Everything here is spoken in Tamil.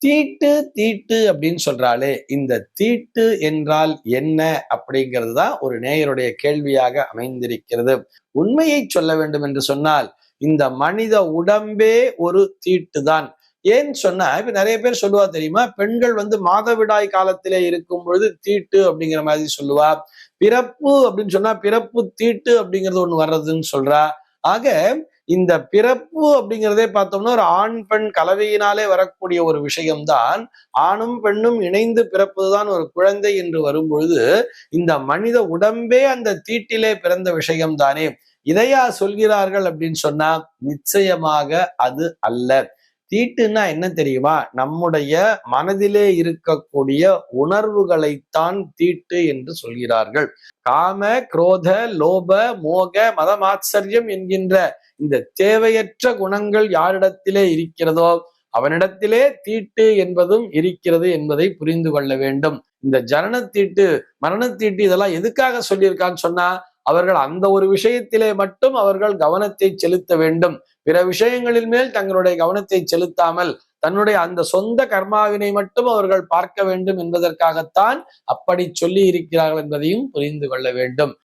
தீட்டு தீட்டு அப்படின்னு சொல்றாளே, இந்த தீட்டு என்றால் என்ன அப்படிங்கிறது தான் ஒரு நேயருடைய கேள்வியாக அமைந்திருக்கிறது. உண்மையை சொல்ல வேண்டும் என்று சொன்னால், இந்த மனித உடம்பே ஒரு தீட்டு தான். ஏன்னு சொன்னா, இப்ப நிறைய பேர் சொல்லுவா தெரியுமா? பெண்கள் மாதவிடாய் காலத்திலே இருக்கும் பொழுது தீட்டு அப்படிங்கிற மாதிரி சொல்லுவா. பிறப்பு அப்படின்னு சொன்னா, பிறப்பு தீட்டு அப்படிங்கிறது ஒண்ணு வர்றதுன்னு சொல்றா. ஆக இந்த பிறப்பு அப்படிங்கிறதே பார்த்தோம்னா ஒரு ஆண் பெண் கலவையினாலே வரக்கூடிய ஒரு விஷயம்தான். ஆணும் பெண்ணும் இணைந்து பிறப்பதுதான் ஒரு குழந்தை என்று வரும்பொழுது, இந்த மனித உடம்பே அந்த தீட்டிலே பிறந்த விஷயம் தானே. இதையா சொல்கிறார்கள் அப்படின்னு சொன்னா, நிச்சயமாக அது அல்ல. தீட்டுன்னா என்ன தெரியுமா? நம்முடைய மனதிலே இருக்கக்கூடிய உணர்வுகளைத்தான் தீட்டு என்று சொல்கிறார்கள். காம, குரோத, லோப, மோக, மதமாத்சரியம் என்கின்ற இந்த தேவையற்ற குணங்கள் யாரிடத்திலே இருக்கிறதோ அவனிடத்திலே தீட்டு என்பதும் இருக்கிறது என்பதை புரிந்து கொள்ள வேண்டும். இந்த ஜனனத்தீட்டு, மரணத்தீட்டு இதெல்லாம் எதுக்காக சொல்லியிருக்கான்னு சொன்னா, அவர்கள் அந்த ஒரு விஷயத்திலே மட்டும் அவர்கள் கவனத்தை செலுத்த வேண்டும். பிற விஷயங்களின் மேல் தங்களுடைய கவனத்தை செலுத்தாமல் தன்னுடைய அந்த சொந்த கர்மாவினை மட்டும் அவர்கள் பார்க்க வேண்டும் என்பதற்காகத்தான் அப்படி சொல்லி இருக்கிறார்கள் என்பதையும் புரிந்து கொள்ள வேண்டும்.